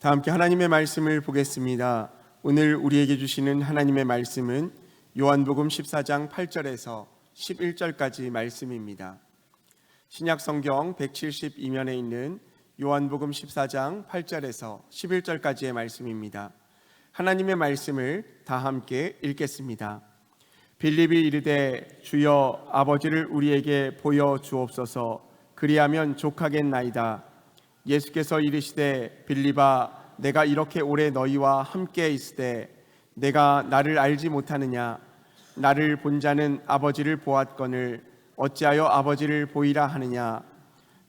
다 함께 하나님의 말씀을 보겠습니다. 오늘 우리에게 주시는 하나님의 말씀은 요한복음 14장 8절에서 11절까지 말씀입니다. 신약 성경 172면에 있는 요한복음 14장 8절에서 11절까지의 말씀입니다. 하나님의 말씀을 다 함께 읽겠습니다. 빌립이 이르되 주여 아버지를 우리에게 보여 주옵소서. 그리하면 족하겠나이다. 예수께서 이르시되 빌립아 내가 이렇게 오래 너희와 함께 있으되 내가 나를 알지 못하느냐? 나를 본 자는 아버지를 보았거늘 어찌하여 아버지를 보이라 하느냐?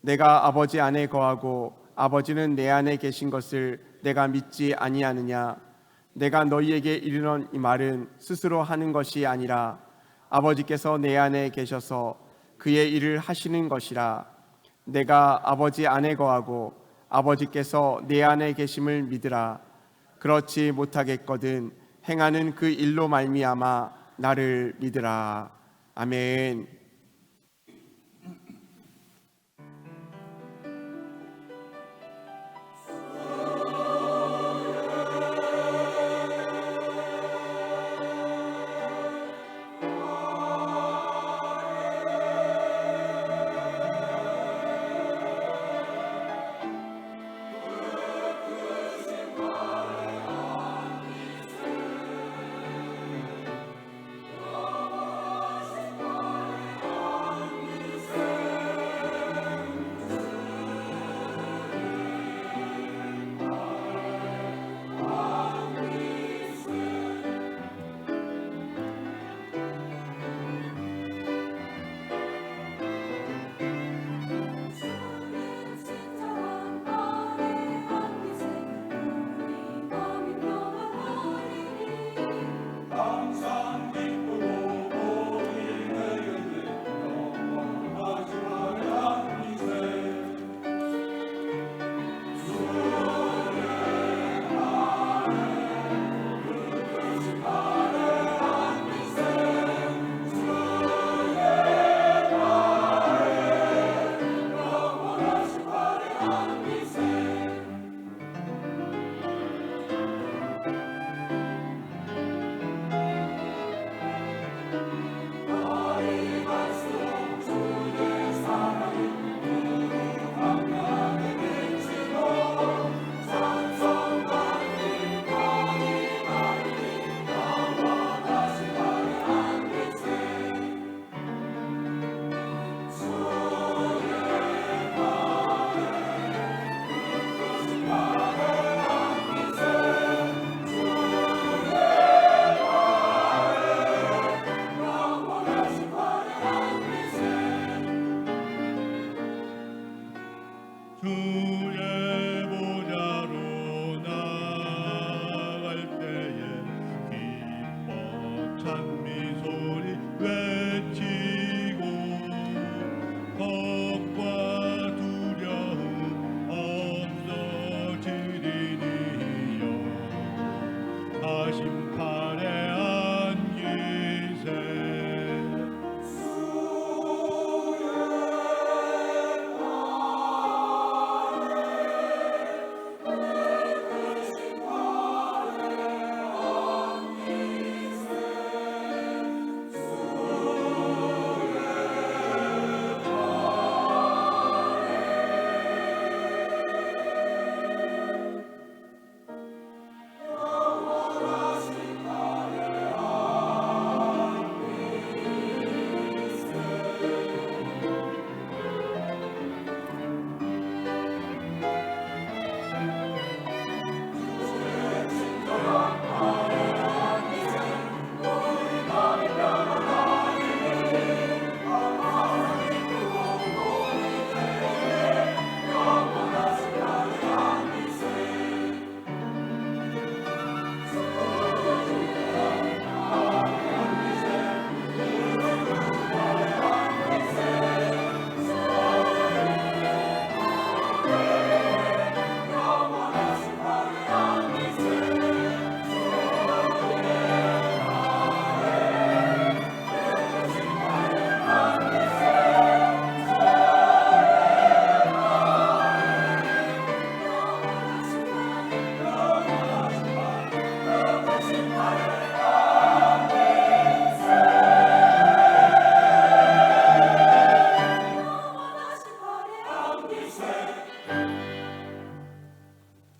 내가 아버지 안에 거하고 아버지는 내 안에 계신 것을 내가 믿지 아니하느냐? 내가 너희에게 이르는 이 말은 스스로 하는 것이 아니라 아버지께서 내 안에 계셔서 그의 일을 하시는 것이라. 내가 아버지 안에 거하고 아버지께서 내 안에 계심을 믿으라. 그렇지 못하겠거든 행하는 그 일로 말미암아 나를 믿으라. 아멘.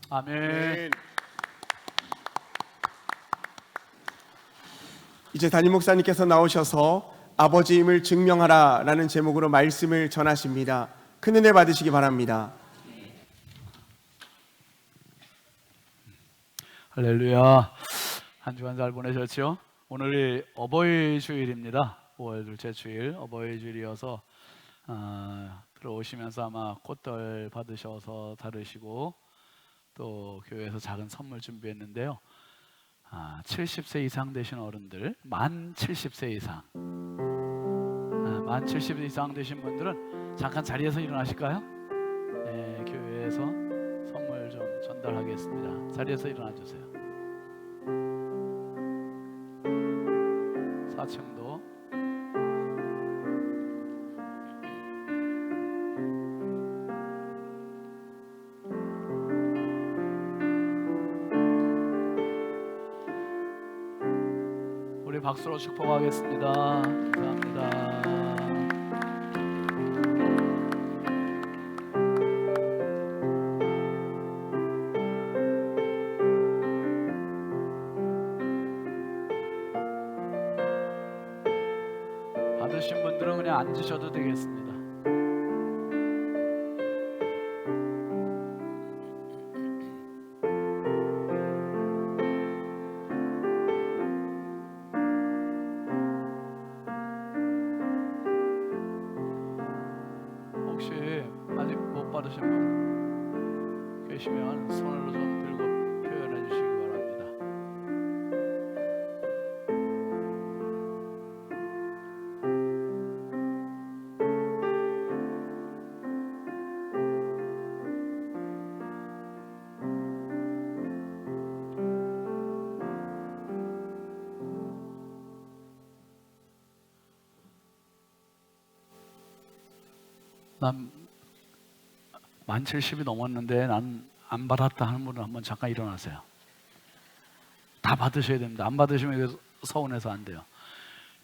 아멘. 이제 담임 목사님께서 나오셔서 아버지임을 증명하라라는 제목으로 말씀을 전하십니다. 큰 은혜 받으시기 바랍니다. 할렐루야. 한 주간 잘 보내셨죠? 오늘이 어버이 주일입니다. 5월 둘째 주일 어버이 주일이어서 들어오시면서 아마 꽃들 받으셔서 다루시고 또 교회에서 작은 선물 준비했는데요. 70세 이상 되신 어른들, 만 70세 이상, 만 70세 이상 되신 분들은 잠깐 자리에서 일어나실까요? 네, 교회에서 선물 좀 전달하겠습니다. 자리에서 일어나 주세요. 4층도 우리 박수로 축복하겠습니다. 감사합니다. 받으신 분들은 그냥 앉으셔도 되겠습니다. 혹시 아직 못 받으신 분 계시면 손으로 좀 들고 표현해 주시기 바랍니다. 난 만 70이 넘었는데 난 안 받았다 하는 분은 한번 잠깐 일어나세요. 다 받으셔야 됩니다. 안 받으시면 이게 서운해서 안 돼요.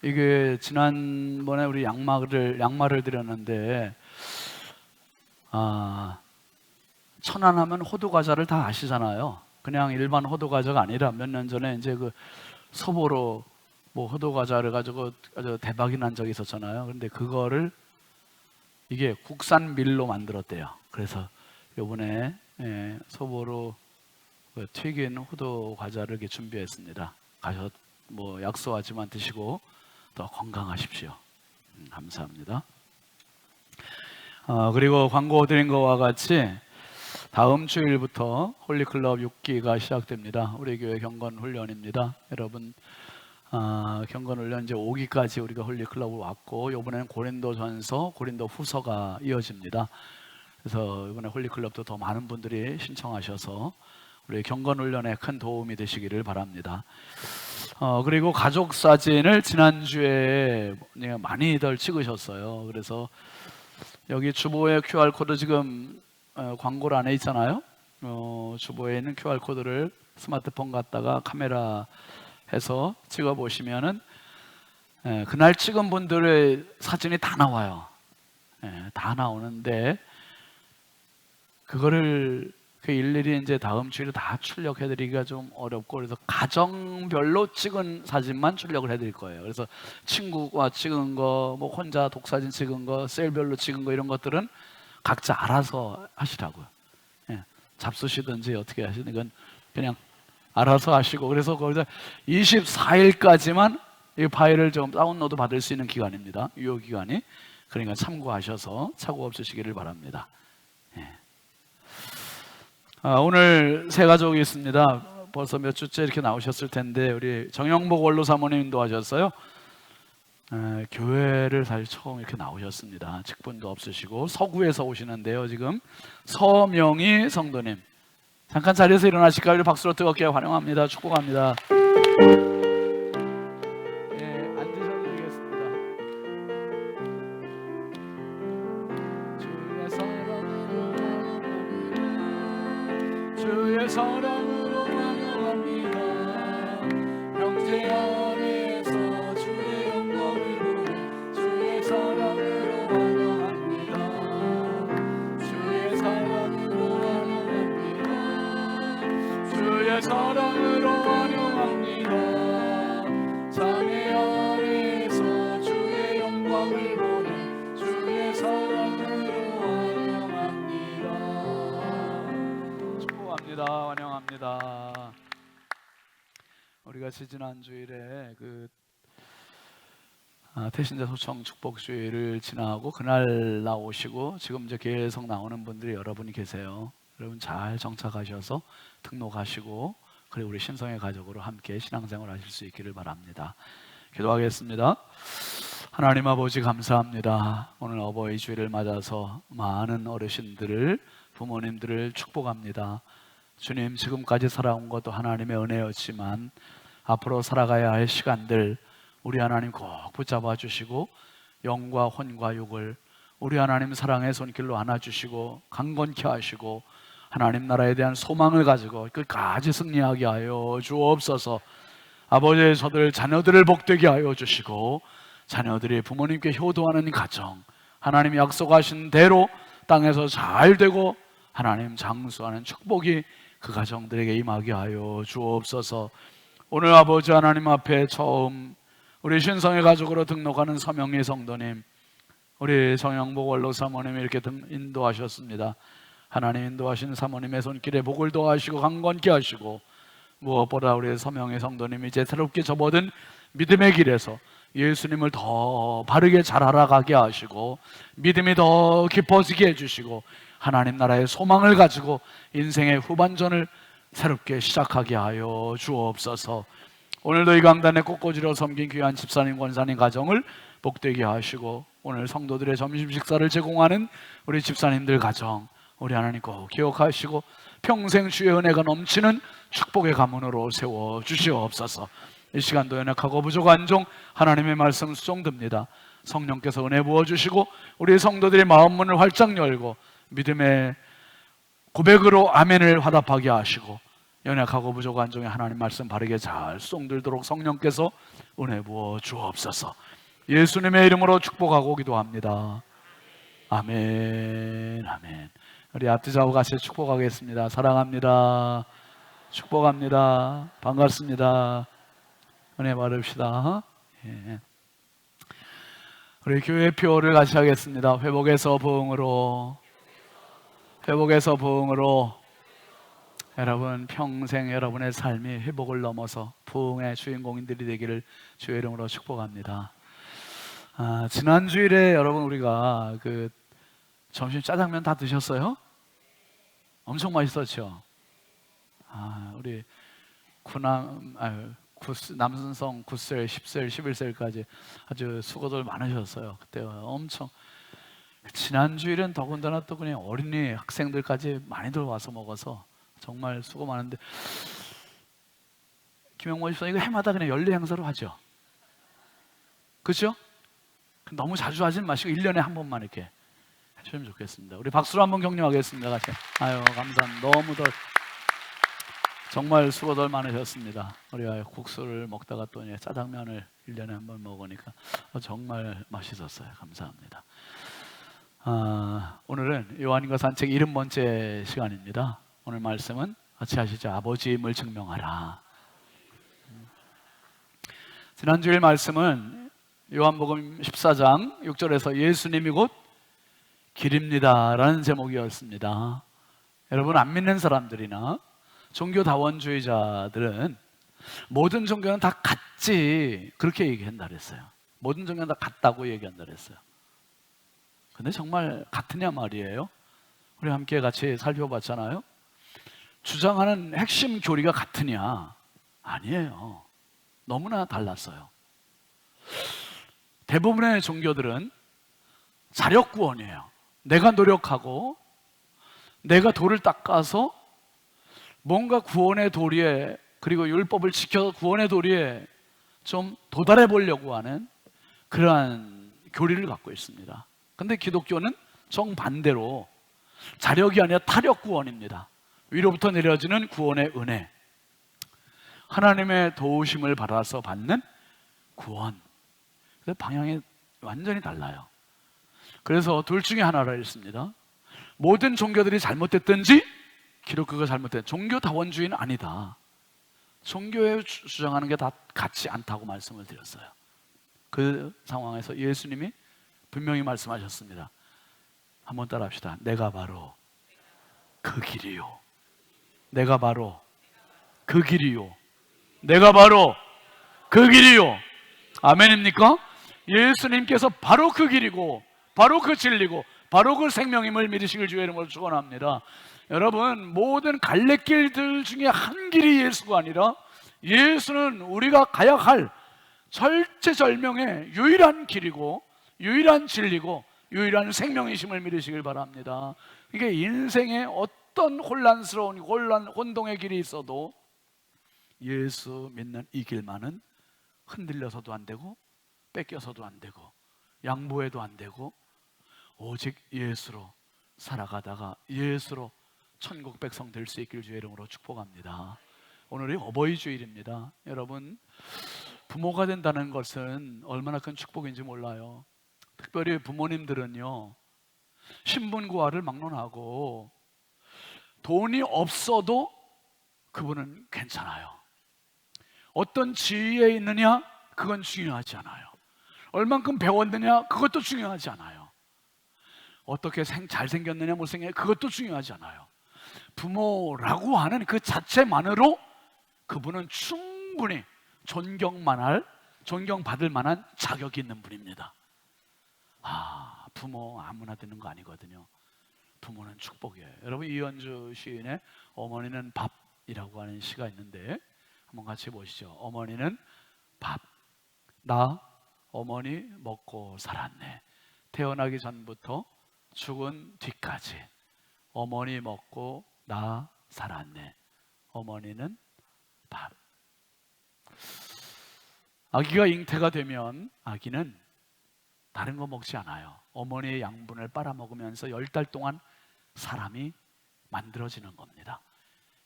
이게 지난번에 우리 양말을 드렸는데 천안하면 호두과자를 다 아시잖아요. 그냥 일반 호두과자가 아니라 몇 년 전에 이제 그 소보로 뭐 호두과자를 가지고 아주 대박이 난 적이 있었잖아요. 그런데 그거를 이게 국산 밀로 만들었대요. 그래서 이번에 소보로 튀긴 호두 과자를 이렇게 준비했습니다. 가서 뭐 약소하지만 드시고 더 건강하십시오. 감사합니다. 그리고 광고 드린 거와 같이 다음 주일부터 홀리클럽 6기가 시작됩니다. 우리 교회 경건 훈련입니다. 여러분 경건 훈련 이제 5기까지 우리가 홀리클럽을 왔고 이번에는 고린도전서, 고린도후서가 이어집니다. 그래서 이번에 홀리클럽도 더 많은 분들이 신청하셔서 우리 경건 훈련에 큰 도움이 되시기를 바랍니다. 그리고 가족 사진을 지난주에 많이들 찍으셨어요. 그래서 여기 주보에 QR코드 지금 광고를 안에 있잖아요. 주보에 있는 QR코드를 스마트폰 갖다가 카메라 해서 찍어 보시면은 그날 찍은 분들의 사진이 다 나와요. 다 나오는데 그거를 일일이 이제 다음 주에 다 출력해 드리기가 좀 어렵고, 그래서 가정별로 찍은 사진만 출력을 해 드릴 거예요. 그래서 친구와 찍은 거, 뭐 혼자 독사진 찍은 거, 셀별로 찍은 거 이런 것들은 각자 알아서 하시라고요. 잡수시든지 어떻게 하시든 이건 그냥 알아서 하시고, 그래서 거기서 24일까지만 이 파일을 좀 다운로드 받을 수 있는 기간입니다. 유효 기간이. 그러니까 참고하셔서 착오 없으시기를 바랍니다. 오늘 세 가족이 있습니다. 벌써 몇 주째 이렇게 나오셨을 텐데 우리 정영복 원로 사모님 인도하셨어요. 교회를 사실 처음 이렇게 나오셨습니다. 직분도 없으시고 서구에서 오시는데요. 지금 서명희 성도님 잠깐 자리에서 일어나실까요? 우리 박수로 뜨겁게 환영합니다. 축복합니다. 앉으셔도 되겠습니다. 주의 사랑으로 환영합니다. 형제 안에서 주의 영광을 보내 주의 사랑으로 환영합니다. 주의 사랑으로 환영합니다. 주의 사랑으로 환영합니다. 자녀 안에서 주의 영광을 보내 주의 사랑으로 환영합니다. 축복합니다. 환영합니다. 우리가 지난 주일에 태신자 소청 축복주의를 지나고 그날 나오시고 지금 이제 계속 나오는 분들이 여러분이 계세요. 여러분 잘 정착하셔서 등록하시고 그리고 우리 신성의 가족으로 함께 신앙생활 하실 수 있기를 바랍니다. 기도하겠습니다. 하나님 아버지 감사합니다. 오늘 어버이 주일을 맞아서 많은 어르신들을 부모님들을 축복합니다. 주님, 지금까지 살아온 것도 하나님의 은혜였지만 앞으로 살아가야 할 시간들 우리 하나님 꼭 붙잡아 주시고 영과 혼과 육을 우리 하나님 사랑의 손길로 안아주시고 강건케 하시고 하나님 나라에 대한 소망을 가지고 끝까지 승리하게 하여 주옵소서. 아버지, 저들 자녀들을 복되게 하여 주시고 자녀들이 부모님께 효도하는 가정 하나님 약속하신 대로 땅에서 잘 되고 하나님 장수하는 축복이 그 가정들에게 임하게 하여 주옵소서. 오늘 아버지 하나님 앞에 처음 우리 신성의 가족으로 등록하는 서명리 성도님, 우리 정영복 원로 사모님이 이렇게 인도하셨습니다. 하나님 인도하신 사모님의 손길에 복을 더하시고 강건케 하시고 무엇보다 우리 서명의 성도님이 이제 새롭게 접어든 믿음의 길에서 예수님을 더 바르게 잘 알아가게 하시고 믿음이 더 깊어지게 해주시고 하나님 나라의 소망을 가지고 인생의 후반전을 새롭게 시작하게 하여 주옵소서. 오늘도 이 강단에 꽃꽂이로 섬긴 귀한 집사님 권사님 가정을 복되게 하시고 오늘 성도들의 점심 식사를 제공하는 우리 집사님들 가정 우리 하나님 꼭 기억하시고 평생 주의 은혜가 넘치는 축복의 가문으로 세워 주시옵소서. 이 시간도 연약하고 부족한 종 하나님의 말씀 수종듭니다. 성령께서 은혜 부어주시고 우리 성도들의 마음 문을 활짝 열고 믿음의 고백으로 아멘을 화답하게 하시고 연약하고 부족한 종의 하나님 말씀 바르게 잘 수종들도록 성령께서 은혜 부어 주옵소서. 예수님의 이름으로 축복하고 기도합니다. 아멘. 아멘. 우리 앞뒤 좌우 같이 축복하겠습니다. 사랑합니다. 축복합니다. 반갑습니다. 은혜 받읍시다. 예. 우리 교회 표를 같이 하겠습니다. 회복에서 부흥으로, 회복에서 부흥으로. 여러분 평생 여러분의 삶이 회복을 넘어서 부흥의 주인공인들이 되기를 주의 이름으로 축복합니다. 지난 주일에 여러분 우리가 점심 짜장면 다 드셨어요? 엄청 맛있었죠? 우리 남순성 9셀, 10셀, 11셀까지 아주 수고들 많으셨어요. 그때 엄청 지난 주일은 더군다나 또 그냥 어린이 학생들까지 많이들 와서 먹어서 정말 수고 많은데 김영모 집사 이거 해마다 그냥 연례 행사로 하죠. 그렇죠? 너무 자주 하진 마시고 1년에 한 번만 이렇게 해주시면 좋겠습니다. 우리 박수로 한번 격려하겠습니다. 같이. 아유 감사합니다. 너무들 정말 수고들 많으셨습니다. 우리가 국수를 먹다가 또 짜장면을 1년에 한 번 먹으니까 정말 맛있었어요. 감사합니다. 오늘은 요한과 산책 70번째 시간입니다. 오늘 말씀은 같이 하시죠. 아버지임을 증명하라. 지난주일 말씀은 요한복음 14장 6절에서 예수님이 곧 길입니다 라는 제목이었습니다. 여러분 안 믿는 사람들이나 종교다원주의자들은 모든 종교는 다 같지 그렇게 얘기한다 그랬어요. 모든 종교는 다 같다고 얘기한다 그랬어요. 근데 정말 같으냐 말이에요. 우리 함께 같이 살펴봤잖아요. 주장하는 핵심 교리가 같으냐? 아니에요. 너무나 달랐어요. 대부분의 종교들은 자력구원이에요. 내가 노력하고 내가 돌을 닦아서 뭔가 구원의 도리에 그리고 율법을 지켜서 구원의 도리에 좀 도달해 보려고 하는 그러한 교리를 갖고 있습니다. 근데 기독교는 정반대로 자력이 아니라 타력 구원입니다. 위로부터 내려지는 구원의 은혜, 하나님의 도우심을 받아서 받는 구원. 그래서 방향이 완전히 달라요. 그래서 둘 중에 하나라 했습니다. 모든 종교들이 잘못됐든지 기독교가 잘못된 종교다원주의는 아니다. 종교에 주장하는 게 다 같지 않다고 말씀을 드렸어요. 그 상황에서 예수님이 분명히 말씀하셨습니다. 한번 따라합시다. 내가 바로 그 길이요. 내가 바로 그 길이요. 내가 바로 그 길이요. 아멘입니까? 예수님께서 바로 그 길이고 바로 그 진리고 바로 그 생명임을 믿으시길 주의 이름으로 축원합니다. 여러분, 모든 갈래길들 중에 한 길이 예수가 아니라 예수는 우리가 가야 할 절체절명의 유일한 길이고 유일한 진리고 유일한 생명이심을 믿으시길 바랍니다. 이게 인생에 어떤 혼란스러운 혼동의 길이 있어도 예수 믿는 이 길만은 흔들려서도 안 되고 뺏겨서도 안 되고 양보해도 안 되고 오직 예수로 살아가다가 예수로 천국 백성 될 수 있길 주의 이름으로 축복합니다. 오늘이 어버이 주일입니다. 여러분, 부모가 된다는 것은 얼마나 큰 축복인지 몰라요. 특별히 부모님들은요, 신분고하를 막론하고 돈이 없어도 그분은 괜찮아요. 어떤 지위에 있느냐, 그건 중요하지 않아요. 얼만큼 배웠느냐, 그것도 중요하지 않아요. 어떻게 잘생겼느냐, 못생겼느냐, 그것도 중요하지 않아요. 부모라고 하는 그 자체만으로 그분은 충분히 존경받을 만한 자격이 있는 분입니다. 부모 아무나 되는 거 아니거든요. 부모는 축복이에요. 여러분, 이현주 시인의 어머니는 밥이라고 하는 시가 있는데 한번 같이 보시죠. 어머니는 밥, 나 어머니 먹고 살았네. 태어나기 전부터 죽은 뒤까지 어머니 먹고 나 살았네. 어머니는 밥. 아기가 잉태가 되면 아기는 다른 거 먹지 않아요. 어머니의 양분을 빨아먹으면서 10달 동안 사람이 만들어지는 겁니다.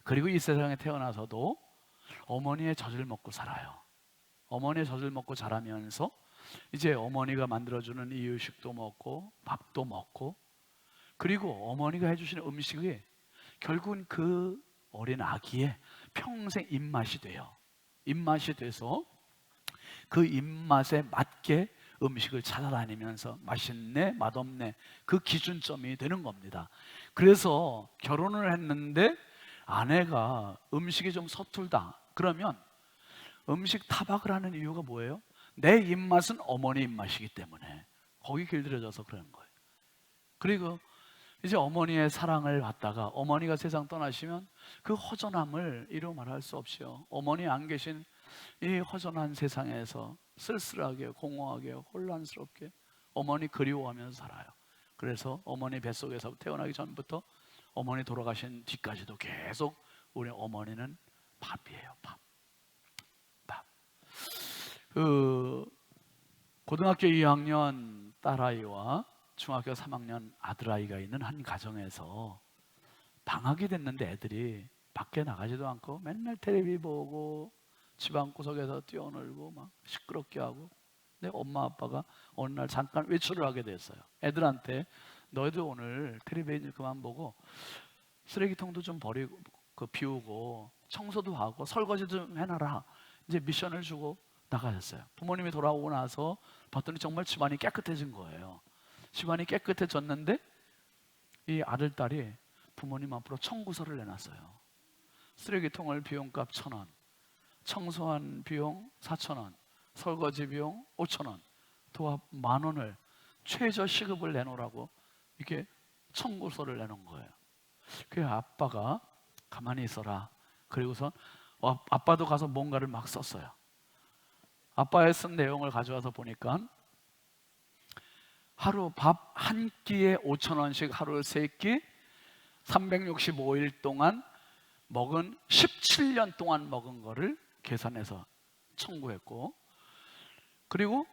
그리고 이 세상에 태어나서도 어머니의 젖을 먹고 살아요. 어머니의 젖을 먹고 자라면서 이제 어머니가 만들어주는 이유식도 먹고 밥도 먹고, 그리고 어머니가 해주시는 음식이 결국은 그 어린 아기의 평생 입맛이 돼요. 입맛이 돼서 그 입맛에 맞게 음식을 찾아다니면서 맛있네, 맛없네, 그 기준점이 되는 겁니다. 그래서 결혼을 했는데 아내가 음식이 좀 서툴다 그러면 음식 타박을 하는 이유가 뭐예요? 내 입맛은 어머니 입맛이기 때문에 거기 길들여져서 그러는 거예요. 그리고 이제 어머니의 사랑을 받다가 어머니가 세상 떠나시면 그 허전함을 이루 말할 수 없이요, 어머니 안 계신 이 허전한 세상에서 쓸쓸하게, 공허하게, 혼란스럽게 어머니 그리워하면서 살아요. 그래서 어머니 뱃속에서 태어나기 전부터 어머니 돌아가신 뒤까지도 계속 우리 어머니는 밥이에요. 밥. 고등학교 2학년 딸아이와 중학교 3학년 아들아이가 있는 한 가정에서 방학이 됐는데 애들이 밖에 나가지도 않고 맨날 텔레비 보고 집안구석에서 뛰어놀고 막 시끄럽게 하고, 근데 엄마 아빠가 어느 날 잠깐 외출을 하게 됐어요. 애들한테 너희들 오늘 텔레비전 그만 보고 쓰레기통도 좀 버리고 비우고 청소도 하고 설거지 좀 해놔라, 이제 미션을 주고 나가셨어요. 부모님이 돌아오고 나서 봤더니 정말 집안이 깨끗해진 거예요. 집안이 깨끗해졌는데 이 아들 딸이 부모님 앞으로 청구서를 내놨어요. 쓰레기통을 비용값 1,000원, 청소한 비용 4,000원, 설거지 비용 5,000원, 도합 10,000원을 최저 시급을 내놓으라고 이렇게 청구서를 내놓은 거예요. 그래서 아빠가 가만히 있어라. 그리고선 아빠도 가서 뭔가를 막 썼어요. 아빠의 쓴 내용을 가져와서 보니까 하루 밥 한 끼에 5,000원씩 하루 3끼 365일 동안 먹은 17년 동안 먹은 거를 계산해서 청구했고, 그리고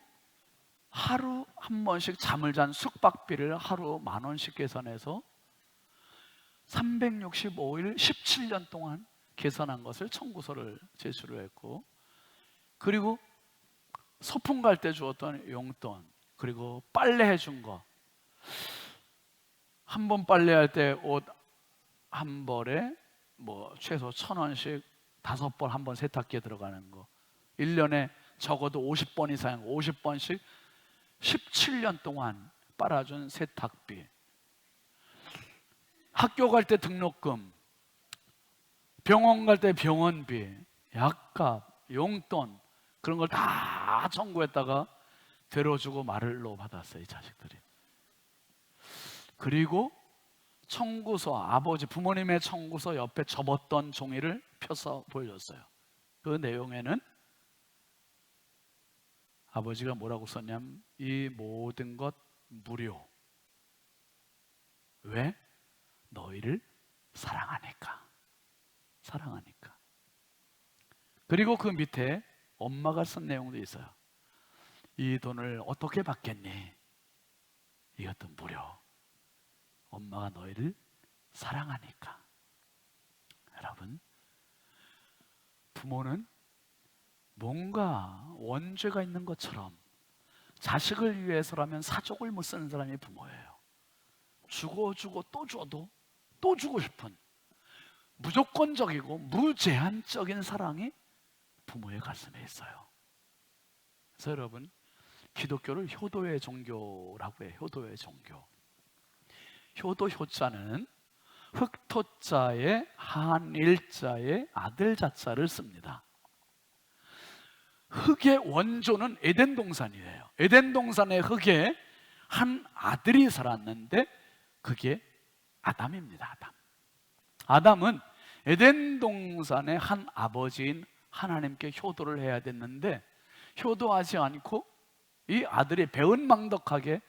하루 한 번씩 잠을 잔 숙박비를 하루 10,000원씩 계산해서 365일 17년 동안 계산한 것을 청구서를 제출을 했고, 그리고 소풍 갈 때 주었던 용돈, 그리고 빨래해 준 거, 한 번 빨래할 때 옷 한 벌에 뭐 최소 1,000원씩 5번 한 번 세탁기에 들어가는 거, 1년에 적어도 50번 이상 50번씩 17년 동안 빨아준 세탁비, 학교 갈 때 등록금, 병원 갈 때 병원비, 약값, 용돈, 그런 걸 다 청구했다가 되로주고 말로 받았어요, 이 자식들이. 그리고 청구서, 아버지 부모님의 청구서 옆에 접었던 종이를 펴서 보여줬어요. 그 내용에는 아버지가 뭐라고 썼냐면 이 모든 것 무료. 왜? 너희를 사랑하니까. 사랑하니까. 그리고 그 밑에 엄마가 쓴 내용도 있어요. 이 돈을 어떻게 받겠니? 이것도 무료. 엄마가 너희를 사랑하니까. 여러분, 부모는 뭔가 원죄가 있는 것처럼 자식을 위해서라면 사족을 못 쓰는 사람이 부모예요. 주고 또 줘도 또 주고 싶은 무조건적이고 무제한적인 사랑이 부모의 가슴에 있어요. 그래서 여러분, 기독교를 효도의 종교라고 해요. 효도의 종교. 효도 효자는 흑토자의 한일자의 아들 자자를 씁니다. 흑의 원조는 에덴 동산이에요. 에덴 동산의 흑에 한 아들이 살았는데 그게 아담입니다. 아담은 에덴 동산의 한 아버지인 하나님께 효도를 해야 됐는데 효도하지 않고 이 아들이 배은망덕하게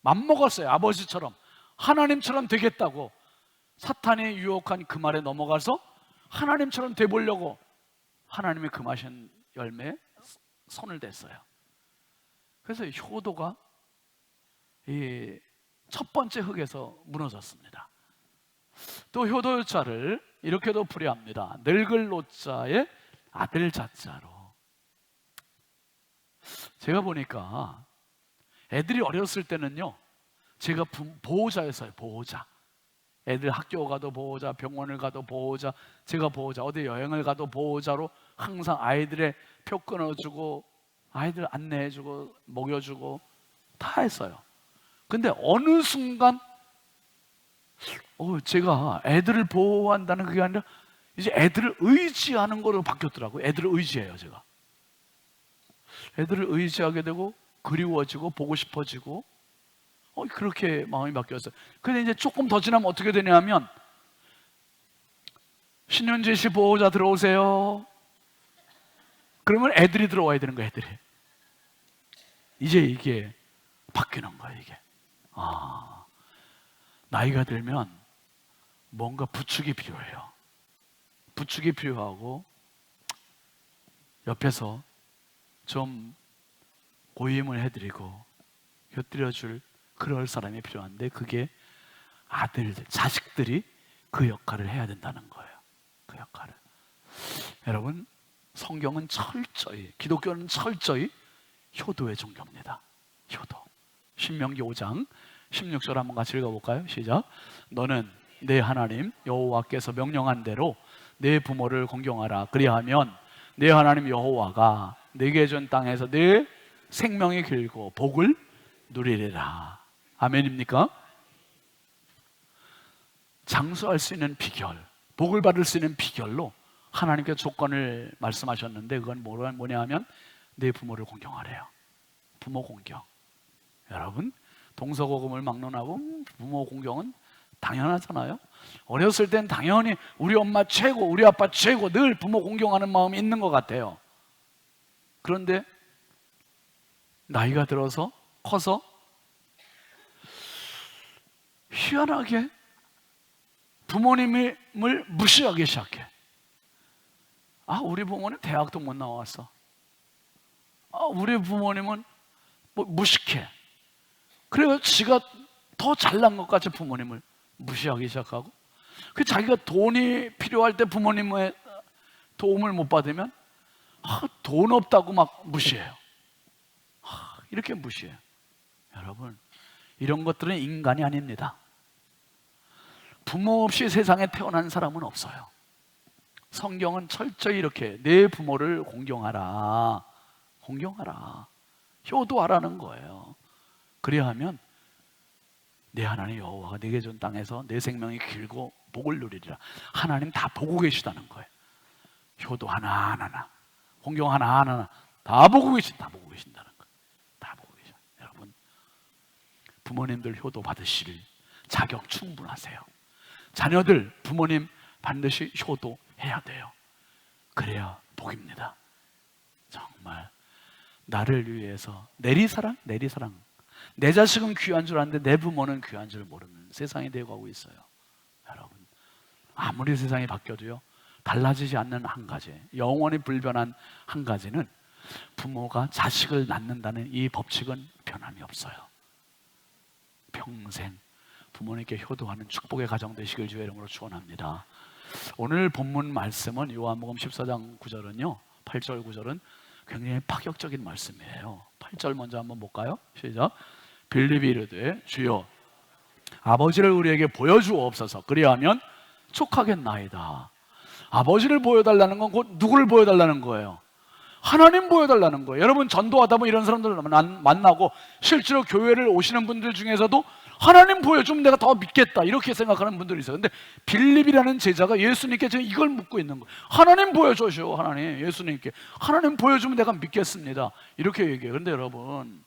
맘먹었어요. 아버지처럼 하나님처럼 되겠다고 사탄이 유혹한 그 말에 넘어가서 하나님처럼 돼보려고 하나님이 금하신 열매에 손을 댔어요. 그래서 효도가 이 첫 번째 흙에서 무너졌습니다. 또 효도자를 이렇게도 풀이합니다. 늙을 노자의 아들 자자로. 제가 보니까 애들이 어렸을 때는요, 제가 보호자였어요. 보호자. 애들 학교 가도 보호자, 병원을 가도 보호자, 제가 보호자, 어디 여행을 가도 보호자로 항상 아이들의 표 끊어주고 아이들 안내해주고 먹여주고 다 했어요. 근데 어느 순간 제가 애들을 보호한다는 그게 아니라 이제 애들을 의지하는 거로 바뀌었더라고요. 애들을 의지해요. 제가 애들을 의지하게 되고 그리워지고 보고 싶어지고 그렇게 마음이 바뀌었어요. 근데 이제 조금 더 지나면 어떻게 되냐면 신현재 씨 보호자 들어오세요. 그러면 애들이 들어와야 되는 거예요. 애들이. 이제 이게 바뀌는 거예요. 이게. 나이가 들면 뭔가 부축이 필요해요. 부축이 필요하고 옆에서 좀 고임을 해드리고 곁들여줄 그럴 사람이 필요한데 그게 아들들, 자식들이 그 역할을 해야 된다는 거예요. 그 역할을. 여러분, 성경은 철저히, 기독교는 철저히 효도의 종교입니다. 효도. 신명기 5장 16절 한번 같이 읽어볼까요? 시작. 너는 내 하나님 여호와께서 명령한 대로 내 부모를 공경하라. 그리하면 내 하나님 여호와가 내게 준 땅에서 내 생명이 길고 복을 누리리라. 아멘입니까? 장수할 수 있는 비결, 복을 받을 수 있는 비결로 하나님께 조건을 말씀하셨는데 그건 뭐냐 하면 내 부모를 공경하래요. 부모 공경. 여러분, 동서고금을 막론하고 부모 공경은 당연하잖아요. 어렸을 땐 당연히 우리 엄마 최고, 우리 아빠 최고, 늘 부모 공경하는 마음이 있는 것 같아요. 그런데 나이가 들어서 커서 희한하게 부모님을 무시하기 시작해. 우리 부모님 대학도 못 나왔어. 우리 부모님은 무식해. 그래서 지가 더 잘난 것 같이 부모님을 무시하기 시작하고, 자기가 돈이 필요할 때 부모님의 도움을 못 받으면 돈 없다고 막 무시해요. 이렇게 무시해요. 여러분, 이런 것들은 인간이 아닙니다. 부모 없이 세상에 태어난 사람은 없어요. 성경은 철저히 이렇게 내 부모를 공경하라, 공경하라, 효도하라는 거예요. 그래야 하면 내 하나님 여호와가 내게 준 땅에서 내 생명이 길고 복을 누리리라. 하나님 다 보고 계시다는 거예요. 효도 하나하나, 공경 하나하나 다 보고 다 보고 계신다는 거예요. 다 보고 계셔. 여러분, 부모님들 효도 받으실 자격 충분하세요. 자녀들, 부모님 반드시 효도해야 돼요. 그래야 복입니다. 정말 나를 위해서 내리사랑, 내리사랑. 내 자식은 귀한 줄 아는데 내 부모는 귀한 줄 모르는 세상이 되어가고 있어요. 여러분, 아무리 세상이 바뀌어도요, 달라지지 않는 한 가지, 영원히 불변한 한 가지는 부모가 자식을 낳는다는 이 법칙은 변함이 없어요. 평생 부모님께 효도하는 축복의 가정 되시길 주의 이름으로 축원합니다. 오늘 본문 말씀은 요한복음 14장 9절은요, 8절 9절은 굉장히 파격적인 말씀이에요. 8절 먼저 한번 볼까요? 시작. 빌립이 이르되 주여 아버지를 우리에게 보여주옵소서. 그리하면 촉하겠나이다. 아버지를 보여달라는 건 곧 누구를 보여달라는 거예요? 하나님 보여달라는 거예요. 여러분, 전도하다 보면 이런 사람들 만나고 실제로 교회를 오시는 분들 중에서도 하나님 보여주면 내가 더 믿겠다 이렇게 생각하는 분들이 있어요. 근데 빌립이라는 제자가 예수님께 지금 이걸 묻고 있는 거예요. 하나님 보여주시오. 하나님, 예수님께 하나님 보여주면 내가 믿겠습니다 이렇게 얘기해요. 그런데 여러분,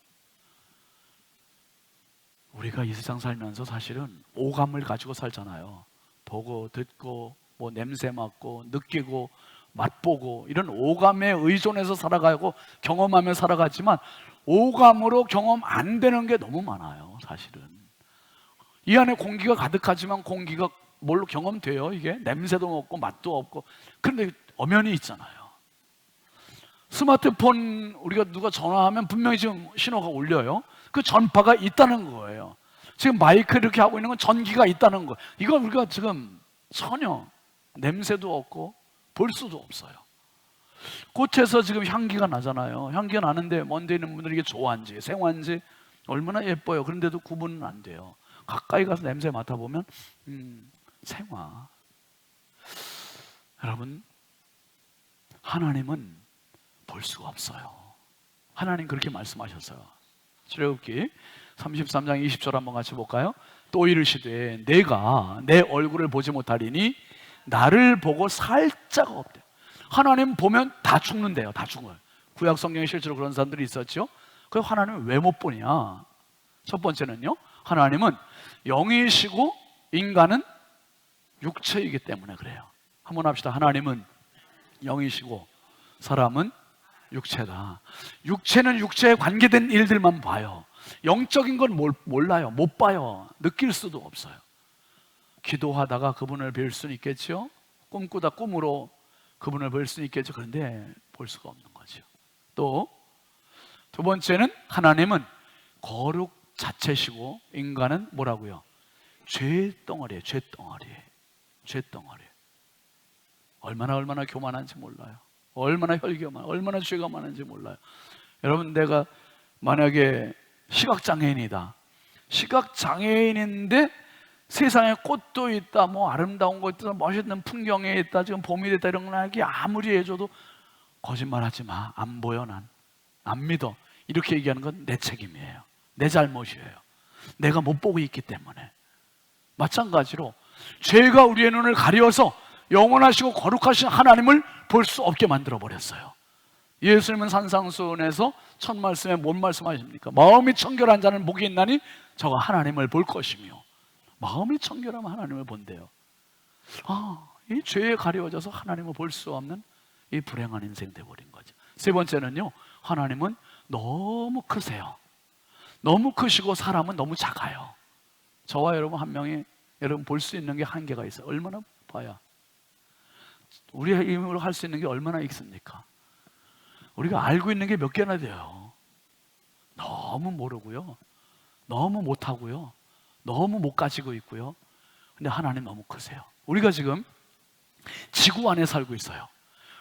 우리가 이 세상 살면서 사실은 오감을 가지고 살잖아요. 보고 듣고 뭐 냄새 맡고 느끼고 맛보고 이런 오감에 의존해서 살아가고 경험하며 살아가지만 오감으로 경험 안 되는 게 너무 많아요. 사실은 이 안에 공기가 가득하지만 공기가 뭘로 경험돼요? 이게 냄새도 없고 맛도 없고. 그런데 엄연히 있잖아요. 스마트폰 우리가 누가 전화하면 분명히 지금 신호가 울려요. 그 전파가 있다는 거예요. 지금 마이크 이렇게 하고 있는 건 전기가 있다는 거예요. 이걸 우리가 지금 전혀 냄새도 없고 볼 수도 없어요. 꽃에서 지금 향기가 나잖아요. 향기가 나는데 먼데 있는 분들이 이게 조화인지 생화인지 얼마나 예뻐요. 그런데도 구분은 안 돼요. 가까이 가서 냄새 맡아보면 생화. 여러분, 하나님은 볼 수가 없어요. 하나님 그렇게 말씀하셨어요. 출애굽기 33장 20절 한번 같이 볼까요? 또 이르시되 내가 내 얼굴을 보지 못하리니 나를 보고 살자가 없대. 하나님 보면 다 죽는데요. 다 죽어요. 구약 성경에 실제로 그런 사람들이 있었죠. 그래서 하나님은 왜 못 보냐? 첫 번째는요, 하나님은 영이시고 인간은 육체이기 때문에 그래요. 한번 합시다. 하나님은 영이시고 사람은 육체다. 육체는 육체에 관계된 일들만 봐요. 영적인 건 몰라요. 못 봐요. 느낄 수도 없어요. 기도하다가 그분을 뵐 수는 있겠죠. 꿈꾸다 꿈으로 그분을 볼 수는 있겠죠. 그런데 볼 수가 없는 거죠. 또 두 번째는 하나님은 거룩 자체시고 인간은 뭐라고요? 죄덩어리예요. 죄덩어리. 얼마나 교만한지 몰라요. 얼마나 혈기만, 얼마나 죄가 많은지 몰라요. 여러분, 내가 만약에 시각장애인이다. 시각장애인인데 세상에 꽃도 있다, 뭐 아름다운 거 있다, 멋있는 풍경에 있다, 지금 봄이 됐다 이런 거 아무리 해줘도 거짓말하지 마. 안 보여. 난 안 믿어. 이렇게 얘기하는 건 내 책임이에요. 내 잘못이에요. 내가 못 보고 있기 때문에. 마찬가지로 죄가 우리의 눈을 가려서 영원하시고 거룩하신 하나님을 볼 수 없게 만들어 버렸어요. 예수님은 산상수훈에서 첫 말씀에 뭔 말씀하십니까? 마음이 청결한 자는 복이 있나니 저가 하나님을 볼 것이며. 마음이 청결하면 하나님을 본대요. 이 죄에 가려워져서 하나님을 볼 수 없는 이 불행한 인생 되어버린 거죠. 세 번째는요, 하나님은 너무 크세요. 너무 크시고 사람은 너무 작아요. 저와 여러분 한 명이 여러분 볼 수 있는 게 한계가 있어요. 얼마나 봐야 우리의 힘으로 할 수 있는 게 얼마나 있습니까? 우리가 알고 있는 게 몇 개나 돼요. 너무 모르고요, 너무 못하고요, 너무 못 가지고 있고요. 근데 하나님 너무 크세요. 우리가 지금 지구 안에 살고 있어요.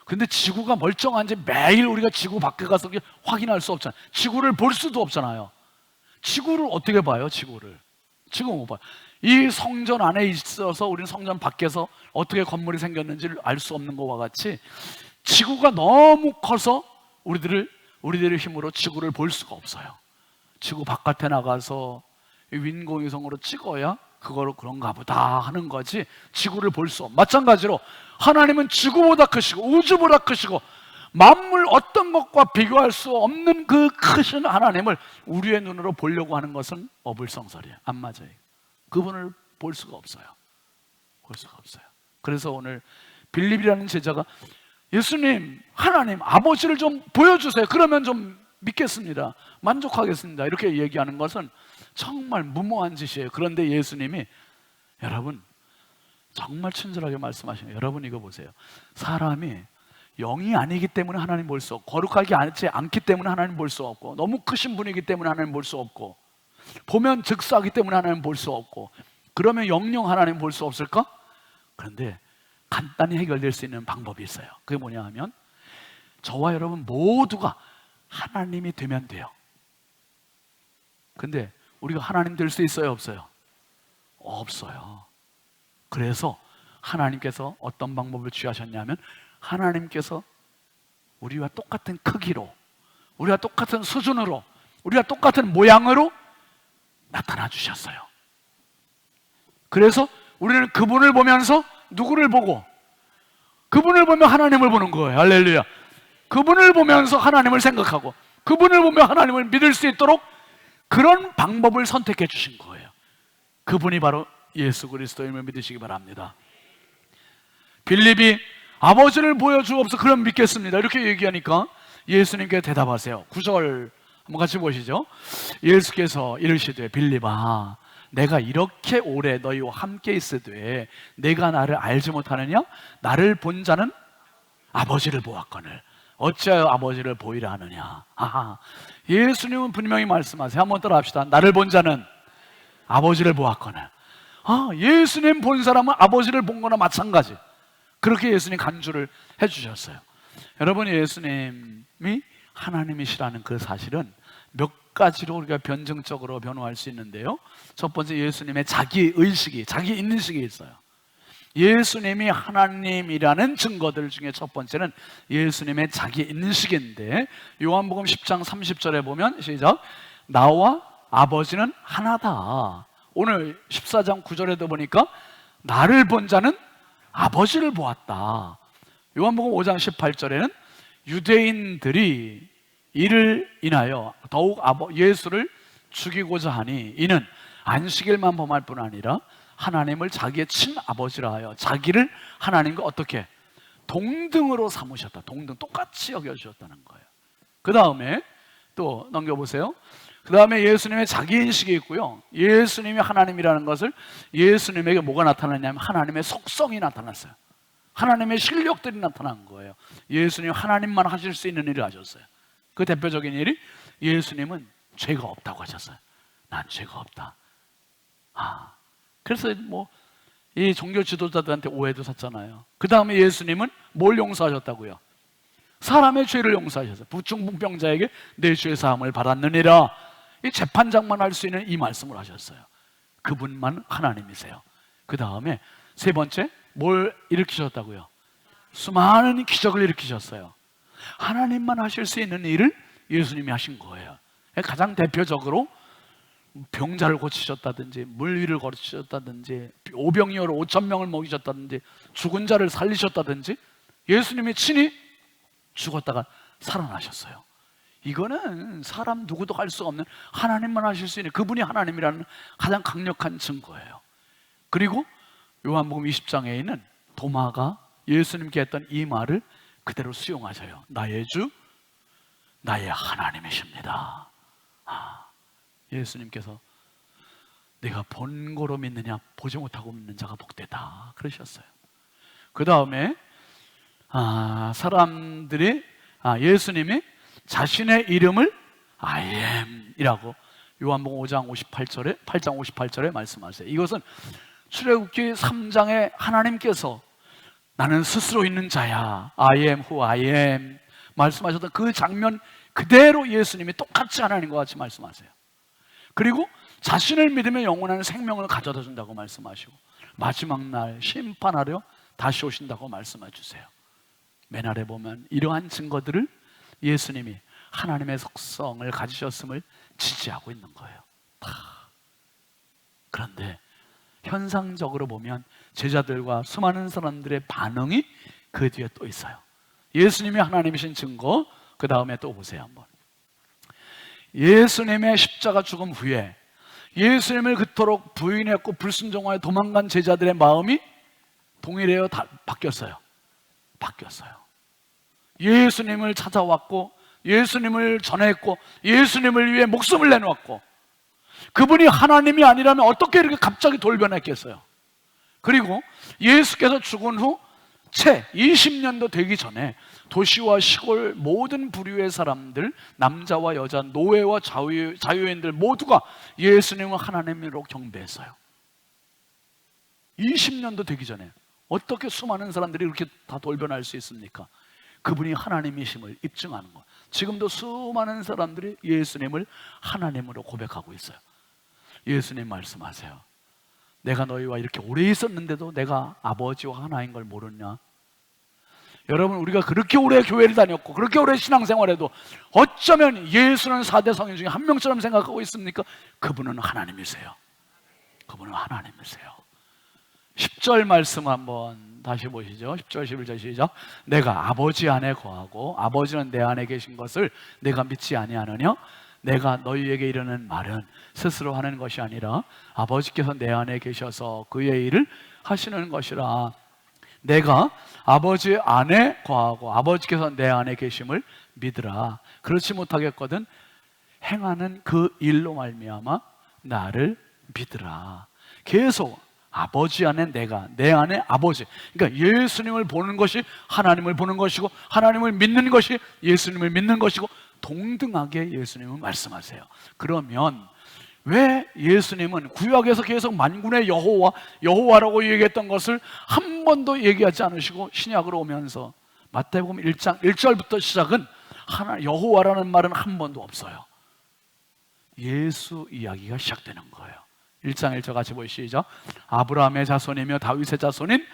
근데 지구가 멀쩡한지 매일 우리가 지구 밖에 가서 확인할 수 없잖아요. 지구를 볼 수도 없잖아요. 지구를 어떻게 봐요? 지구를 못 봐요. 이 성전 안에 있어서 우리는 성전 밖에서 어떻게 건물이 생겼는지를 알 수 없는 것과 같이 지구가 너무 커서 우리들의 힘으로 지구를 볼 수가 없어요. 지구 바깥에 나가서 윈공위성으로 찍어야 그거로 그런가 보다 하는 거지 지구를 볼 수 없어. 마찬가지로 하나님은 지구보다 크시고 우주보다 크시고 만물 어떤 것과 비교할 수 없는 그 크신 하나님을 우리의 눈으로 보려고 하는 것은 어불성설이에요. 안 맞아요. 그분을 볼 수가 없어요. 볼 수가 없어요. 그래서 오늘 빌립이라는 제자가 예수님, 하나님, 아버지를 좀 보여주세요. 그러면 좀 믿겠습니다. 만족하겠습니다. 이렇게 얘기하는 것은 정말 무모한 짓이에요. 그런데 예수님이 여러분 정말 친절하게 말씀하시네요. 여러분 이거 보세요. 사람이 영이 아니기 때문에 하나님 볼 수 없고 거룩하지 않기 때문에 하나님 볼 수 없고 너무 크신 분이기 때문에 하나님 볼 수 없고 보면 즉사하기 때문에 하나님 볼 수 없고 그러면 영영 하나님 볼 수 없을까? 그런데 간단히 해결될 수 있는 방법이 있어요. 그게 뭐냐 하면 저와 여러분 모두가 하나님이 되면 돼요. 근데 우리가 하나님 될 수 있어요? 없어요? 없어요. 그래서 하나님께서 어떤 방법을 취하셨냐면 하나님께서 우리와 똑같은 크기로 우리와 똑같은 수준으로 우리와 똑같은 모양으로 나타나 주셨어요. 그래서 우리는 그분을 보면서 누구를 보고? 그분을 보면 하나님을 보는 거예요. 할렐루야. 그분을 보면서 하나님을 생각하고 그분을 보며 하나님을 믿을 수 있도록 그런 방법을 선택해 주신 거예요. 그분이 바로 예수 그리스도임을 믿으시기 바랍니다. 빌립이 아버지를 보여주옵소서 그럼 믿겠습니다 이렇게 얘기하니까 예수님께 대답하세요. 9절 한번 같이 보시죠. 예수께서 이르시되 빌립아 내가 이렇게 오래 너희와 함께 있으되 내가 나를 알지 못하느냐? 나를 본 자는 아버지를 보았거늘 어찌하여 아버지를 보이라 하느냐? 아하, 예수님은 분명히 말씀하세요. 한번 따라 합시다. 나를 본 자는 아버지를 보았거늘. 예수님 본 사람은 아버지를 본 거나 마찬가지. 그렇게 예수님 간주를 해주셨어요. 여러분 예수님이 하나님이시라는 그 사실은 몇 가지로 우리가 변증적으로 변호할 수 있는데요. 첫 번째 예수님의 자기의식이 자기 인식이 있어요. 예수님이 하나님이라는 증거들 중에 첫 번째는 예수님의 자기 인식인데 요한복음 10장 30절에 보면 시작 나와 아버지는 하나다. 오늘 14장 9절에도 보니까 나를 본 자는 아버지를 보았다. 요한복음 5장 18절에는 유대인들이 이를 인하여 더욱 예수를 죽이고자 하니 이는 안식일만 범할 뿐 아니라 하나님을 자기의 친아버지라 하여 자기를 하나님과 어떻게 동등으로 삼으셨다. 동등 똑같이 여겨주셨다는 거예요. 그 다음에 또 넘겨보세요. 그 다음에 예수님의 자기인식이 있고요. 예수님이 하나님이라는 것을 예수님에게 뭐가 나타났냐면 하나님의 속성이 나타났어요. 하나님의 실력들이 나타난 거예요. 예수님 하나님만 하실 수 있는 일을 하셨어요. 그 대표적인 일이 예수님은 죄가 없다고 하셨어요. 난 죄가 없다. 그래서 이 종교 지도자들한테 오해도 샀잖아요. 그 다음에 예수님은 뭘 용서하셨다고요? 사람의 죄를 용서하셨어요. 부충분병자에게 내 죄 사함을 받았느니라. 이 재판장만 할 수 있는 이 말씀을 하셨어요. 그분만 하나님이세요. 그 다음에 세 번째 뭘 일으키셨다고요? 수많은 기적을 일으키셨어요. 하나님만 하실 수 있는 일을 예수님이 하신 거예요. 가장 대표적으로 병자를 고치셨다든지 물 위를 걸으셨다든지 오병이어로 5,000명을 먹이셨다든지 죽은 자를 살리셨다든지 예수님이 친히 죽었다가 살아나셨어요. 이거는 사람 누구도 할 수 없는 하나님만 하실 수 있는 그분이 하나님이라는 가장 강력한 증거예요. 그리고 요한복음 20장에 있는 도마가 예수님께 했던 이 말을 그대로 수용하셔요. 나의 주, 나의 하나님이십니다. 예수님께서 내가 본 거로 믿느냐 보지 못하고 믿는 자가 복되다 그러셨어요. 그 다음에 사람들이 예수님이 자신의 이름을 I am 이라고 요한복음 8장 58절에 말씀하세요. 이것은 출애굽기 3장에 하나님께서 나는 스스로 있는 자야 I am who I am 말씀하셨던 그 장면 그대로 예수님이 똑같이 하나님과 같이 말씀하세요. 그리고 자신을 믿으면 영원한 생명을 가져다 준다고 말씀하시고 마지막 날 심판하려 다시 오신다고 말씀해 주세요. 맨 아래 보면 이러한 증거들을 예수님이 하나님의 속성을 가지셨음을 지지하고 있는 거예요. 다. 그런데 현상적으로 보면 제자들과 수많은 사람들의 반응이 그 뒤에 또 있어요. 예수님이 하나님이신 증거, 그 다음에 또 보세요 한번. 예수님의 십자가 죽음 후에 예수님을 그토록 부인했고 불순종하여 도망간 제자들의 마음이 동일해요? 바뀌었어요? 바뀌었어요. 예수님을 찾아왔고 예수님을 전했고 예수님을 위해 목숨을 내놓았고 그분이 하나님이 아니라면 어떻게 이렇게 갑자기 돌변했겠어요? 그리고 예수께서 죽은 후 채 20년도 되기 전에 도시와 시골 모든 부류의 사람들, 남자와 여자, 노예와 자유인들 모두가 예수님을 하나님으로 경배했어요. 20년도 되기 전에 어떻게 수많은 사람들이 이렇게 다 돌변할 수 있습니까? 그분이 하나님이심을 입증하는 것. 지금도 수많은 사람들이 예수님을 하나님으로 고백하고 있어요. 예수님 말씀하세요. 내가 너희와 이렇게 오래 있었는데도 내가 아버지와 하나인 걸 모르냐? 여러분, 우리가 그렇게 오래 교회를 다녔고 그렇게 오래 신앙생활해도 어쩌면 예수는 4대 성인 중에 한 명처럼 생각하고 있습니까? 그분은 하나님이세요. 그분은 하나님이세요. 10절 말씀 한번 다시 보시죠. 10절 11절 시작. 내가 아버지 안에 거하고 아버지는 내 안에 계신 것을 내가 믿지 아니하느냐? 내가 너희에게 이르는 말은 스스로 하는 것이 아니라 아버지께서 내 안에 계셔서 그의 일을 하시는 것이라. 내가 아버지 안에 거하고 아버지께서 내 안에 계심을 믿으라. 그렇지 못하겠거든 행하는 그 일로 말미암아 나를 믿으라. 계속 아버지 안에 내가, 내 안에 아버지. 그러니까 예수님을 보는 것이 하나님을 보는 것이고 하나님을 믿는 것이 예수님을 믿는 것이고 동등하게 예수님은 말씀하세요. 그러면 왜 예수님은 구약에서 계속 만군의 여호와라고 얘기했던 것을 한 번도 얘기하지 않으시고 신약으로 오면서 마태복음 1장 1절부터 시작은 여호와라는 말은 한 번도 없어요. 예수 이야기가 시작되는 거예요. 1장 1절 같이 보시죠. 아브라함의 자손이며 다윗의 자손인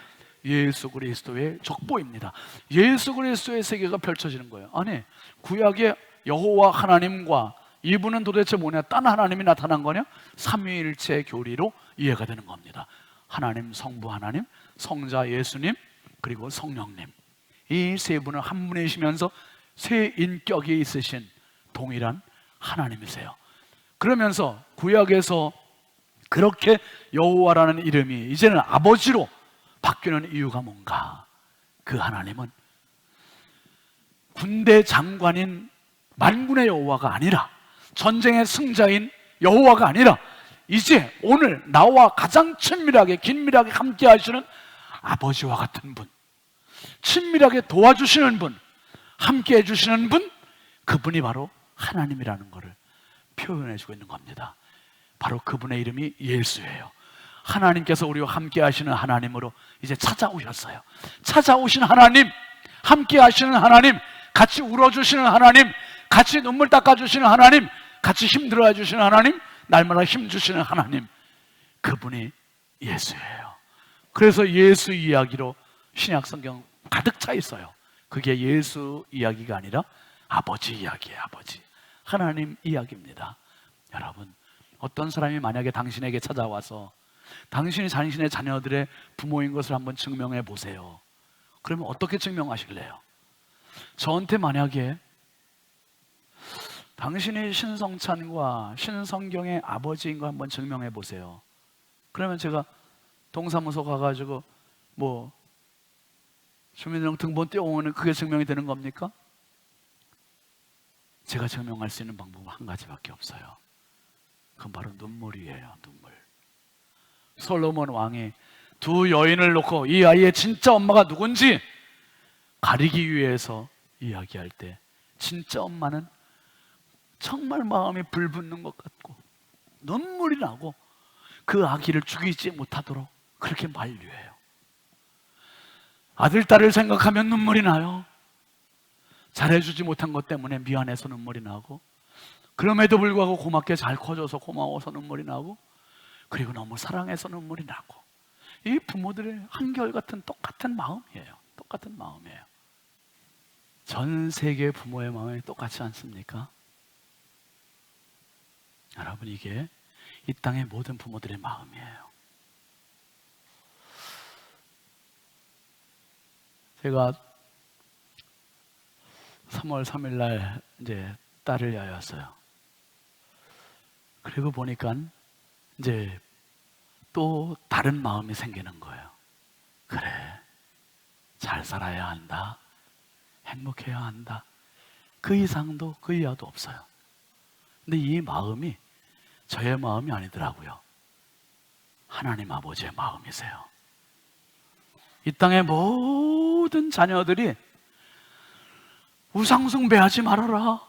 예수 그리스도의 족보입니다. 예수 그리스도의 세계가 펼쳐지는 거예요. 아니, 구약의 여호와 하나님과 이분은 도대체 뭐냐? 딴 하나님이 나타난 거냐? 삼위일체 교리로 이해가 되는 겁니다. 하나님, 성부 하나님, 성자 예수님, 그리고 성령님. 이 세 분은 한 분이시면서 세 인격이 있으신 동일한 하나님이세요. 그러면서 구약에서 그렇게 여호와라는 이름이 이제는 아버지로 바뀌는 이유가 뭔가? 그 하나님은 군대 장관인 만군의 여호와가 아니라 전쟁의 승자인 여호와가 아니라 이제 오늘 나와 가장 친밀하게 긴밀하게 함께 하시는 아버지와 같은 분, 친밀하게 도와주시는 분, 함께 해주시는 분, 그분이 바로 하나님이라는 것을 표현해주고 있는 겁니다. 바로 그분의 이름이 예수예요. 하나님께서 우리와 함께 하시는 하나님으로 이제 찾아오셨어요. 찾아오신 하나님, 함께 하시는 하나님, 같이 울어주시는 하나님, 같이 눈물 닦아주시는 하나님, 같이 힘들어 해주시는 하나님, 날마다 힘주시는 하나님, 그분이 예수예요. 그래서 예수 이야기로 신약 성경 가득 차 있어요. 그게 예수 이야기가 아니라 아버지 이야기예요. 아버지, 하나님 이야기입니다. 여러분, 어떤 사람이 만약에 당신에게 찾아와서 당신이 당신의 자녀들의 부모인 것을 한번 증명해 보세요. 그러면 어떻게 증명하실래요? 저한테 만약에 당신이 신성찬과 신성경의 아버지인 거 한번 증명해 보세요. 그러면 제가 동사무소 가가지고 뭐 주민등록 등본 떼어오면 그게 증명이 되는 겁니까? 제가 증명할 수 있는 방법은 한 가지밖에 없어요. 그건 바로 눈물이에요. 눈물. 솔로몬 왕이 두 여인을 놓고 이 아이의 진짜 엄마가 누군지 가리기 위해서 이야기할 때 진짜 엄마는 정말 마음이 불붙는 것 같고 눈물이 나고 그 아기를 죽이지 못하도록 그렇게 만류해요. 아들, 딸을 생각하면 눈물이 나요. 잘해주지 못한 것 때문에 미안해서 눈물이 나고 그럼에도 불구하고 고맙게 잘 커져서 고마워서 눈물이 나고, 그리고 너무 사랑해서 눈물이 나고, 이 부모들의 한결같은 똑같은 마음이에요. 똑같은 마음이에요. 전 세계 부모의 마음이 똑같지 않습니까? 여러분, 이게 이 땅의 모든 부모들의 마음이에요. 제가 3월 3일 날 이제 딸을 여였어요. 그리고 보니까 이제 또 다른 마음이 생기는 거예요. 그래, 잘 살아야 한다, 행복해야 한다, 그 이상도 그 이하도 없어요. 근데 이 마음이 저의 마음이 아니더라고요. 하나님 아버지의 마음이세요. 이 땅의 모든 자녀들이 우상숭배하지 말아라,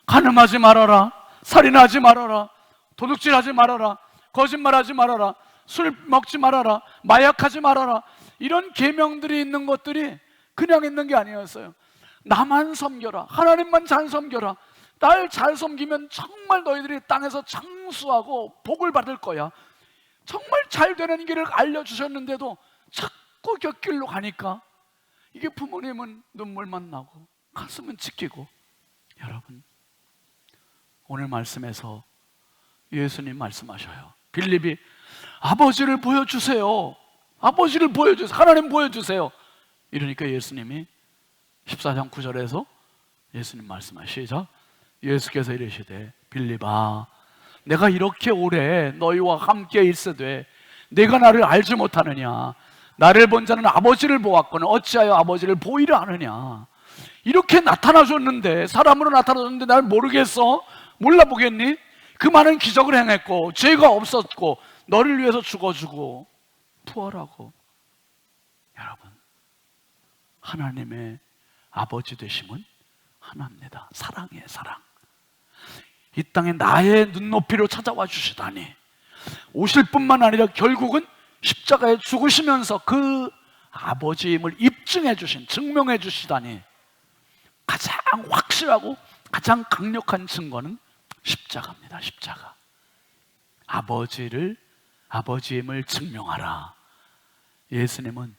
간음하지 말아라, 살인하지 말아라, 도둑질하지 말아라, 거짓말하지 말아라, 술 먹지 말아라, 마약하지 말아라, 이런 계명들이 있는 것들이 그냥 있는 게 아니었어요. 나만 섬겨라, 하나님만 잘 섬겨라, 날 잘 섬기면 정말 너희들이 땅에서 장수하고 복을 받을 거야. 정말 잘 되는 길을 알려주셨는데도 자꾸 곁길로 가니까 이게 부모님은 눈물만 나고 가슴은 찢기고. 여러분, 오늘 말씀에서 예수님 말씀하셔요. 빌립이 아버지를 보여주세요, 아버지를 보여주세요, 하나님 보여주세요, 이러니까 예수님이 14장 9절에서 예수님 말씀하시죠. 예수께서 이르시되 빌립아, 내가 이렇게 오래 너희와 함께 있으되 내가 나를 알지 못하느냐? 나를 본 자는 아버지를 보았거늘 어찌하여 아버지를 보이려 하느냐? 이렇게 나타나줬는데, 사람으로 나타나줬는데 날 모르겠어? 몰라보겠니? 그 많은 기적을 행했고 죄가 없었고 너를 위해서 죽어주고 부활하고. 여러분, 하나님의 아버지 되심은 하나입니다. 사랑이에요, 사랑. 이 땅에 나의 눈높이로 찾아와 주시다니, 오실 뿐만 아니라 결국은 십자가에 죽으시면서 그 아버지임을 입증해 주신, 증명해 주시다니, 가장 확실하고 가장 강력한 증거는 십자가입니다. 십자가. 아버지임을 증명하라. 예수님은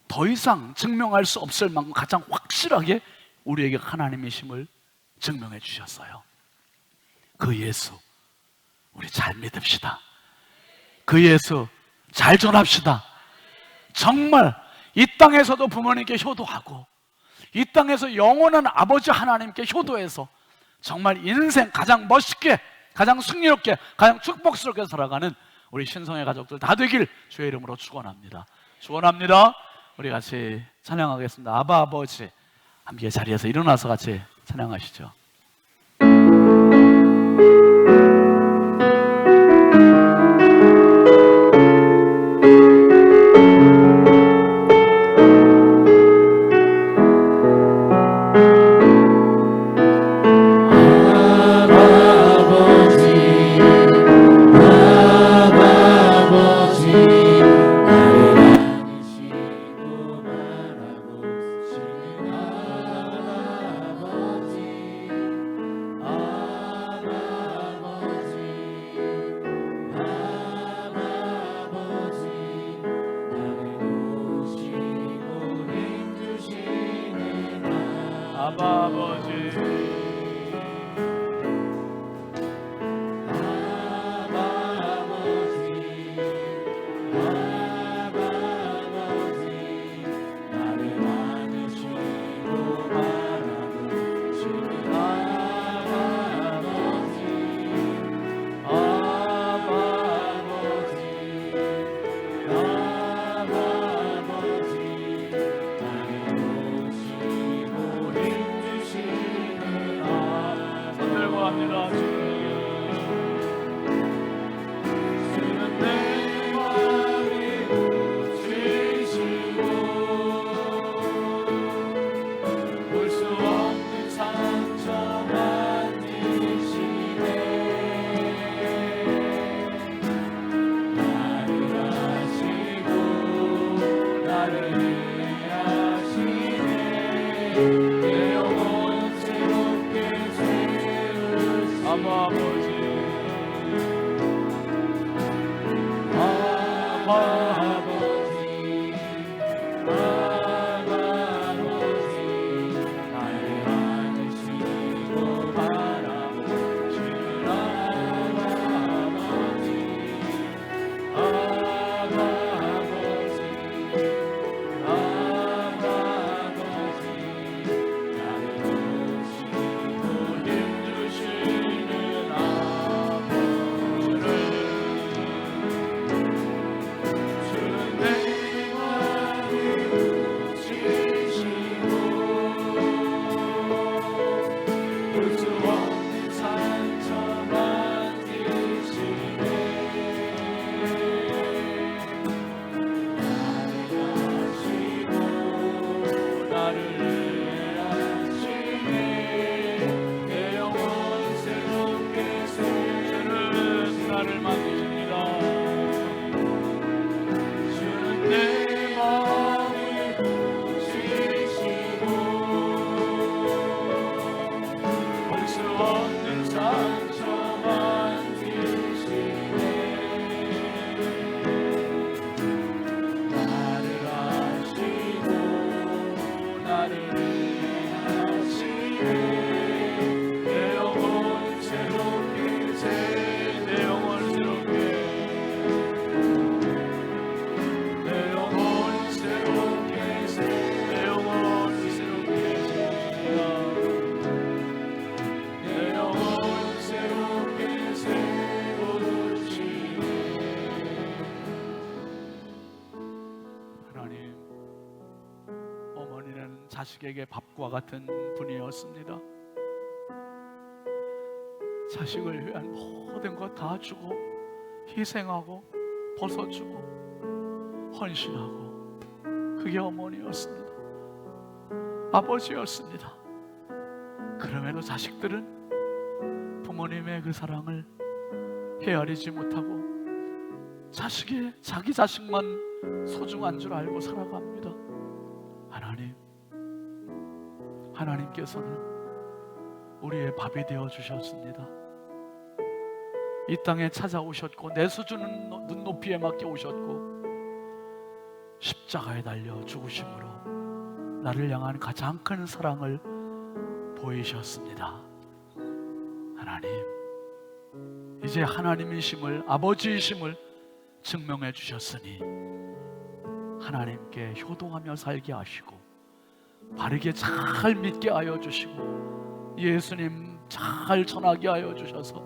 더 이상 증명할 수 없을 만큼 가장 확실하게 우리에게 하나님이심을 증명해 주셨어요. 그 예수 우리 잘 믿읍시다. 그 예수 잘 전합시다. 정말 이 땅에서도 부모님께 효도하고, 이 땅에서 영원한 아버지 하나님께 효도해서 정말 인생 가장 멋있게, 가장 승리롭게, 가장 축복스럽게 살아가는 우리 신성의 가족들 다 되길 주의 이름으로 축원합니다. 축원합니다. 우리 같이 찬양하겠습니다. 아바 아버지. 함께 자리에서 일어나서 같이 찬양하시죠. 나를 위하시네. 내 영혼 새롭게 내 영혼 새롭게 내 영혼 새롭게 내 영혼 새롭게 내 영혼 새롭게 세워주시네. 하나님, 어머니는 자식에게 밥과 같은 분이었습니다. 자식을 위한 모든 것 다 주고 희생하고 벗어주고 헌신하고, 그게 어머니였습니다. 아버지였습니다. 그럼에도 자식들은 부모님의 그 사랑을 헤아리지 못하고 자기 자식만 소중한 줄 알고 살아갑니다. 하나님께서는 우리의 밥이 되어 주셨습니다. 이 땅에 찾아오셨고 내 수준은 눈높이에 맞게 오셨고 십자가에 달려 죽으심으로 나를 향한 가장 큰 사랑을 보이셨습니다. 하나님, 이제 하나님이심을, 아버지이심을 증명해 주셨으니 하나님께 효도하며 살게 하시고 바르게 잘 믿게 하여 주시고 예수님 잘 전하게 하여 주셔서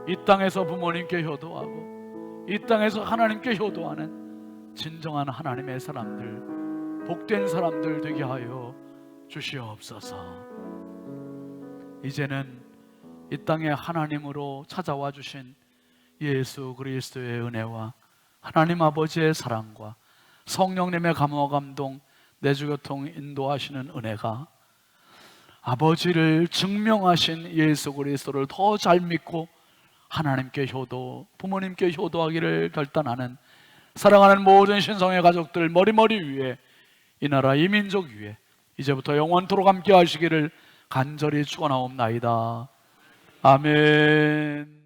이 땅에서 부모님께 효도하고 이 땅에서 하나님께 효도하는 진정한 하나님의 사람들, 복된 사람들 되게 하여 주시옵소서. 이제는 이 땅에 하나님으로 찾아와 주신 예수 그리스도의 은혜와 하나님 아버지의 사랑과 성령님의 감화 감동, 내주교통 인도하시는 은혜가 아버지를 증명하신 예수 그리스도를 더 잘 믿고 하나님께 효도, 부모님께 효도하기를 결단하는 사랑하는 모든 신성의 가족들 머리머리 위에, 이 나라 이 민족 위에 이제부터 영원토록 함께 하시기를 간절히 축원하옵나이다. 아멘.